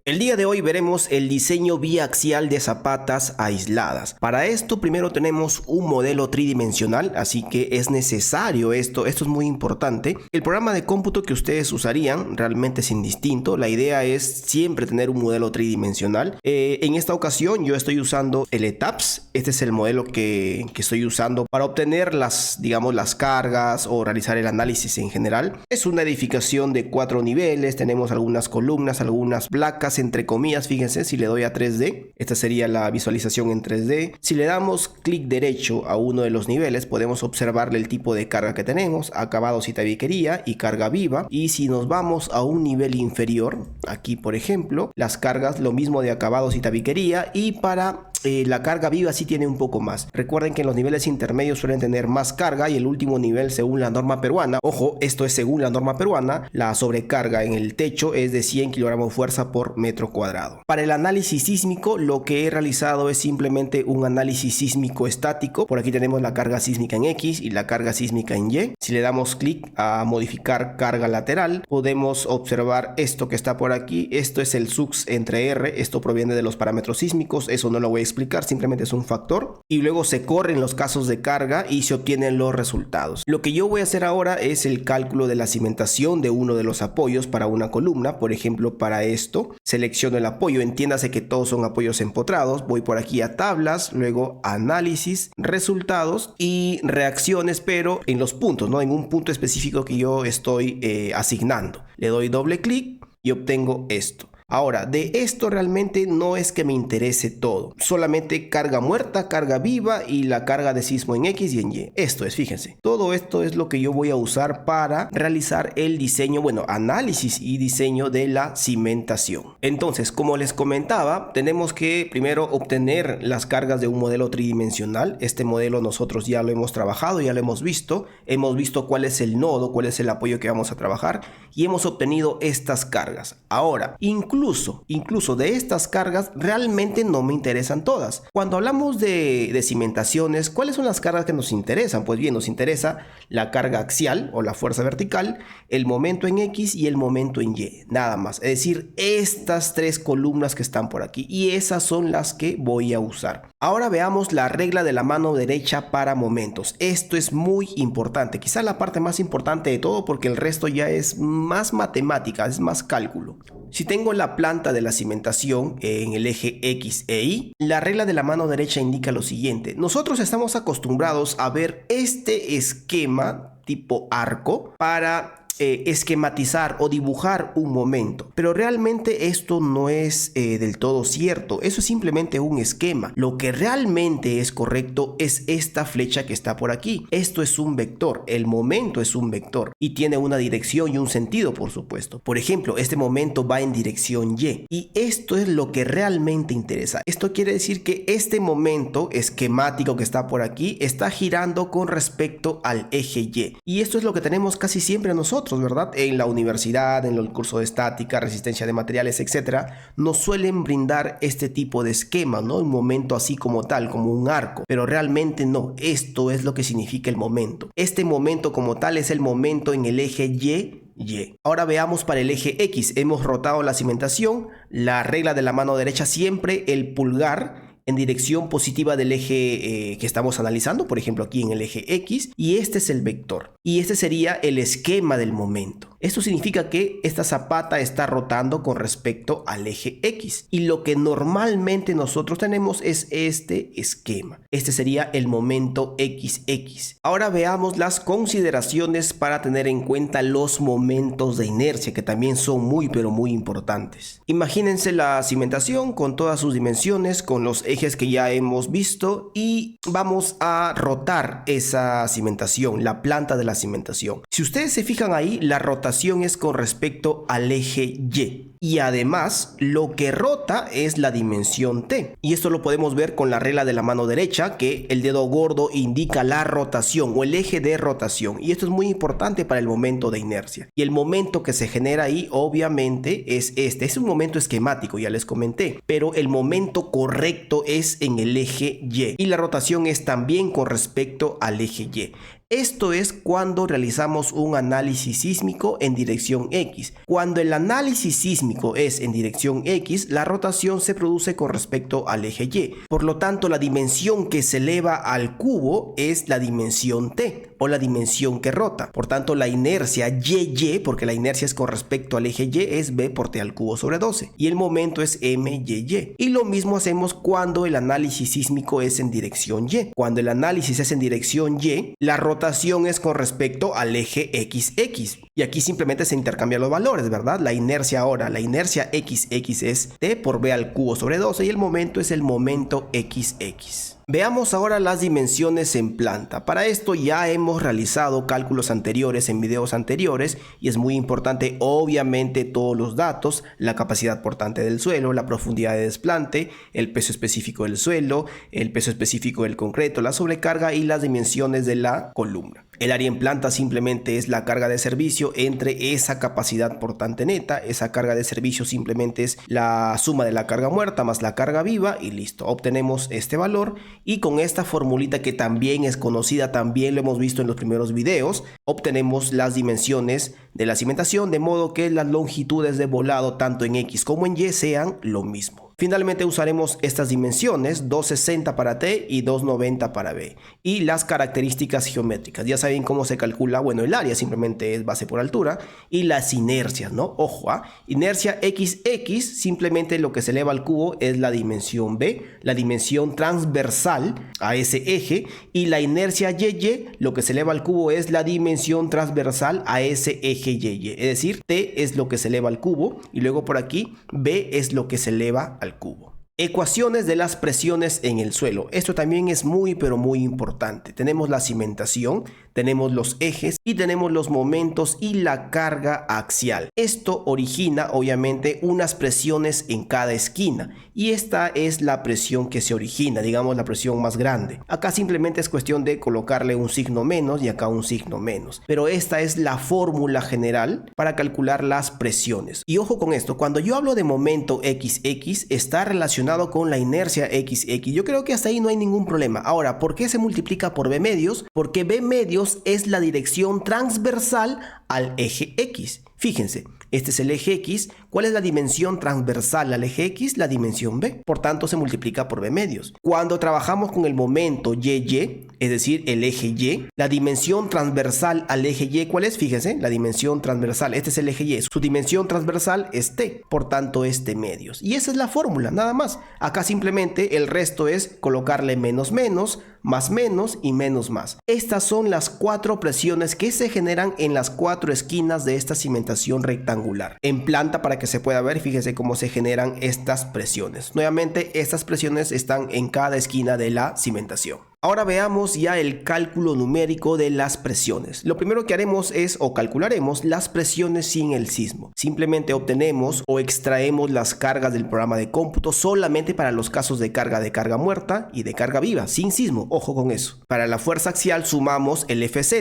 El día de hoy veremos el diseño biaxial de zapatas aisladas. Para esto primero tenemos un modelo tridimensional, así que es necesario esto es muy importante. El programa de cómputo que ustedes usarían realmente es indistinto, la idea es siempre tener un modelo tridimensional. En esta ocasión yo estoy usando el ETAPS, este es el modelo que estoy usando para obtener las cargas o realizar el análisis en general. Es una edificación de 4 niveles, tenemos algunas columnas, algunas placas, entre comillas. Fíjense, si le doy a 3D, esta sería la visualización en 3D. Si le damos clic derecho a uno de los niveles, podemos observarle el tipo de carga que tenemos: acabados y tabiquería y carga viva. Y si nos vamos a un nivel inferior, aquí por ejemplo, las cargas lo mismo de acabados y tabiquería, y para la carga viva sí tiene un poco más. Recuerden que en los niveles intermedios suelen tener más carga, y el último nivel, según la norma peruana, ojo, esto es según la norma peruana, la sobrecarga en el techo es de 100 kilogramos fuerza por metro cuadrado. Para el análisis sísmico, lo que he realizado es simplemente un análisis sísmico estático. Por aquí tenemos la carga sísmica en X y la carga sísmica en Y. Si le damos clic a modificar carga lateral, podemos observar esto que está por aquí. Esto es el SUX entre R, esto proviene de los parámetros sísmicos, eso no lo voy a explicar, simplemente es un factor, y luego se corren los casos de carga y se obtienen los resultados. Lo que yo voy a hacer ahora es el cálculo de la cimentación de uno de los apoyos para una columna. Por ejemplo, para esto selecciono el apoyo, entiéndase que todos son apoyos empotrados, voy por aquí a tablas, luego análisis, resultados y reacciones, pero en los puntos, ¿no? En un punto específico que yo estoy asignando. Le doy doble clic y obtengo esto. Ahora, de esto realmente no es que me interese todo, solamente carga muerta, carga viva y la carga de sismo en X y en Y. Esto es, fíjense, todo esto es lo que yo voy a usar para realizar el diseño, análisis y diseño de la cimentación. Entonces, como les comentaba, tenemos que primero obtener las cargas de un modelo tridimensional. Este modelo nosotros ya lo hemos trabajado, ya lo hemos visto cuál es el nodo, cuál es el apoyo que vamos a trabajar, y hemos obtenido estas cargas. Ahora, Incluso de estas cargas realmente no me interesan todas. Cuando hablamos de cimentaciones, ¿cuáles son las cargas que nos interesan? Pues bien, nos interesa la carga axial o la fuerza vertical, el momento en X y el momento en Y, nada más. Es decir, estas 3 columnas que están por aquí, y esas son las que voy a usar. Ahora veamos la regla de la mano derecha para momentos. Esto es muy importante, quizá la parte más importante de todo, porque el resto ya es más matemática, es más cálculo. Si tengo la planta de la cimentación en el eje X e Y, la regla de la mano derecha indica lo siguiente. Nosotros estamos acostumbrados a ver este esquema tipo arco para esquematizar o dibujar un momento, pero realmente esto no es del todo cierto. Eso es simplemente un esquema. Lo que realmente es correcto es esta flecha que está por aquí. Esto es un vector, el momento es un vector y tiene una dirección y un sentido, por supuesto. Por ejemplo, este momento va en dirección Y, y esto es lo que realmente interesa. Esto quiere decir que este momento esquemático que está por aquí está girando con respecto al eje Y, y esto es lo que tenemos casi siempre nosotros, ¿verdad? En la universidad, en el curso de estática, resistencia de materiales, etcétera, nos suelen brindar este tipo de esquema, ¿no? Un momento así como tal, como un arco, pero realmente no. Esto es lo que significa el momento. Este momento como tal es el momento en el eje Y. Ahora veamos para el eje X. Hemos rotado la cimentación. La regla de la mano derecha, siempre el pulgar en dirección positiva del eje que estamos analizando, por ejemplo aquí en el eje X, y este es el vector, y este sería el esquema del momento. Esto significa que esta zapata está rotando con respecto al eje X, y lo que normalmente nosotros tenemos es este esquema. Este sería el momento XX. Ahora veamos las consideraciones para tener en cuenta los momentos de inercia, que también son muy pero muy importantes. Imagínense la cimentación con todas sus dimensiones, con los ejes que ya hemos visto, y vamos a rotar esa cimentación, la planta de la cimentación. Si ustedes se fijan ahí, la rotación es con respecto al eje Y. Y además, lo que rota es la dimensión T. Y esto lo podemos ver con la regla de la mano derecha, que el dedo gordo indica la rotación o el eje de rotación. Y esto es muy importante para el momento de inercia. Y el momento que se genera ahí, obviamente, es este. Es un momento esquemático, ya les comenté. Pero el momento correcto es en el eje Y. Y la rotación es también con respecto al eje Y. Esto es cuando realizamos un análisis sísmico en dirección X. Cuando el análisis sísmico es en dirección X, la rotación se produce con respecto al eje Y. Por lo tanto, la dimensión que se eleva al cubo es la dimensión T, o la dimensión que rota. Por tanto, la inercia YY, porque la inercia es con respecto al eje Y, es B por T al cubo sobre 12. Y el momento es MYY. Y lo mismo hacemos cuando el análisis sísmico es en dirección Y. Cuando el análisis es en dirección Y, la rotación es con respecto al eje XX. Y aquí simplemente se intercambian los valores, ¿verdad? La inercia ahora, la inercia XX es T por B al cubo sobre 12 y el momento es el momento XX. Veamos ahora las dimensiones en planta. Para esto ya hemos realizado cálculos anteriores en videos anteriores y es muy importante obviamente todos los datos, la capacidad portante del suelo, la profundidad de desplante, el peso específico del suelo, el peso específico del concreto, la sobrecarga y las dimensiones de la columna. El área en planta simplemente es la carga de servicio entre esa capacidad portante neta. Esa carga de servicio simplemente es la suma de la carga muerta más la carga viva y listo. Obtenemos este valor y con esta formulita que también es conocida, también lo hemos visto en los primeros videos, obtenemos las dimensiones de la cimentación de modo que las longitudes de volado tanto en X como en Y sean lo mismo. Finalmente usaremos estas dimensiones, 260 para T y 290 para B. Y las características geométricas. Ya saben cómo se calcula, bueno, el área simplemente es base por altura. Y las inercias, ¿no? Ojo, inercia XX, simplemente lo que se eleva al cubo es la dimensión B, la dimensión transversal a ese eje. Y la inercia YY, lo que se eleva al cubo es la dimensión transversal a ese eje YY. Es decir, T es lo que se eleva al cubo y luego por aquí B es lo que se eleva al cubo. Ecuaciones de las presiones en el suelo. Esto también es muy pero muy importante. Tenemos la cimentación, tenemos los ejes y tenemos los momentos y la carga axial. Esto origina obviamente unas presiones en cada esquina y esta es la presión que se origina, digamos la presión más grande. Acá simplemente es cuestión de colocarle un signo menos y acá un signo menos. Pero esta es la fórmula general para calcular las presiones. Y ojo con esto, cuando yo hablo de momento XX está relacionado con la inercia XX. Yo creo que hasta ahí no hay ningún problema. Ahora, ¿por qué se multiplica por B medios? Porque B medios es la dirección transversal al eje X. Fíjense, este es el eje X. ¿Cuál es la dimensión transversal al eje X? La dimensión B. Por tanto, se multiplica por B medios. Cuando trabajamos con el momento YY, es decir, el eje Y, la dimensión transversal al eje Y, ¿cuál es? Fíjense, la dimensión transversal. Este es el eje Y. Su dimensión transversal es T. Por tanto, es T medios. Y esa es la fórmula, nada más. Acá simplemente el resto es colocarle menos menos, más menos y menos más. Estas son las 4 presiones que se generan en las 4 esquinas de esta cimentación rectangular. En planta, para que se pueda ver, fíjense cómo se generan estas presiones. Nuevamente, estas presiones están en cada esquina de la cimentación. Ahora veamos ya el cálculo numérico de las presiones. Lo primero que haremos es o calcularemos las presiones sin el sismo. Simplemente obtenemos o extraemos las cargas del programa de cómputo solamente para los casos de carga muerta y de carga viva, sin sismo. Ojo con eso. Para la fuerza axial sumamos el FZ,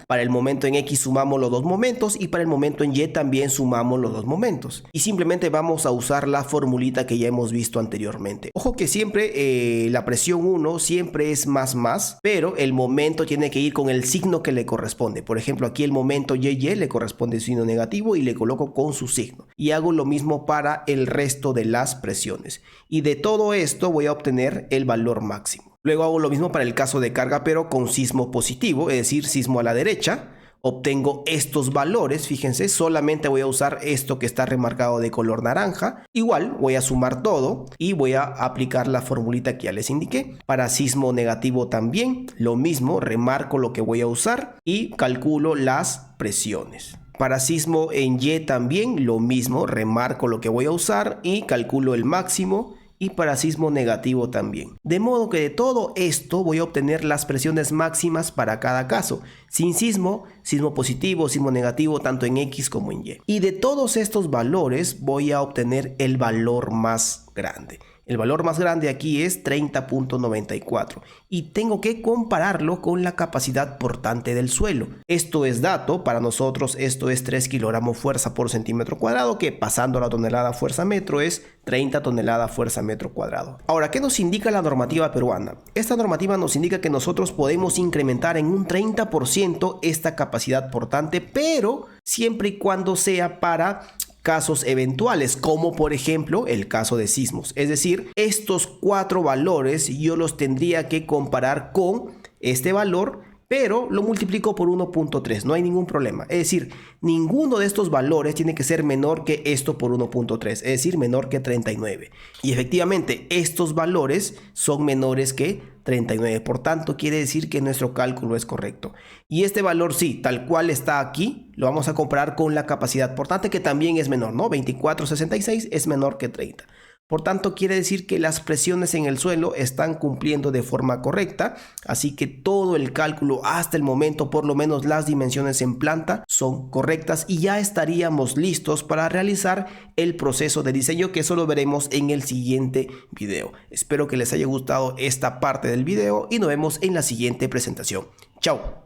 para el momento en X sumamos los dos momentos y para el momento en Y también sumamos los dos momentos. Y simplemente vamos a usar la formulita que ya hemos visto anteriormente. Ojo que siempre la presión 1 siempre es más, pero el momento tiene que ir con el signo que le corresponde. Por ejemplo, aquí el momento YY le corresponde el signo negativo y le coloco con su signo. Y hago lo mismo para el resto de las presiones. Y de todo esto voy a obtener el valor máximo. Luego hago lo mismo para el caso de carga, pero con sismo positivo, es decir, sismo a la derecha. Obtengo estos valores, fíjense, solamente voy a usar esto que está remarcado de color naranja. Igual voy a sumar todo y voy a aplicar la formulita que ya les indiqué. Para sismo negativo también, lo mismo, remarco lo que voy a usar y calculo las presiones. Para sismo en Y también, lo mismo, remarco lo que voy a usar y calculo el máximo. Y para sismo negativo también. De modo que de todo esto voy a obtener las presiones máximas para cada caso. Sin sismo, sismo positivo, sismo negativo, tanto en X como en Y. Y de todos estos valores voy a obtener el valor más grande. El valor más grande aquí es 30.94 y tengo que compararlo con la capacidad portante del suelo. Esto es dato, para nosotros esto es 3 kilogramos fuerza por centímetro cuadrado, que pasando a la tonelada fuerza metro es 30 toneladas fuerza metro cuadrado. Ahora, ¿qué nos indica la normativa peruana? Esta normativa nos indica que nosotros podemos incrementar en un 30% esta capacidad portante, pero siempre y cuando sea para casos eventuales, como por ejemplo el caso de sismos. Es decir, estos 4 valores yo los tendría que comparar con este valor, pero lo multiplico por 1.3, no hay ningún problema. Es decir, ninguno de estos valores tiene que ser menor que esto por 1.3, es decir, menor que 39. Y efectivamente, estos valores son menores que 39. Por tanto, quiere decir que nuestro cálculo es correcto. Y este valor, sí, tal cual está aquí, lo vamos a comparar con la capacidad portante, que también es menor, ¿no? 24.66 es menor que 30. Por tanto, quiere decir que las presiones en el suelo están cumpliendo de forma correcta, así que todo el cálculo hasta el momento, por lo menos las dimensiones en planta, son correctas y ya estaríamos listos para realizar el proceso de diseño, que eso lo veremos en el siguiente video. Espero que les haya gustado esta parte del video y nos vemos en la siguiente presentación. Chao.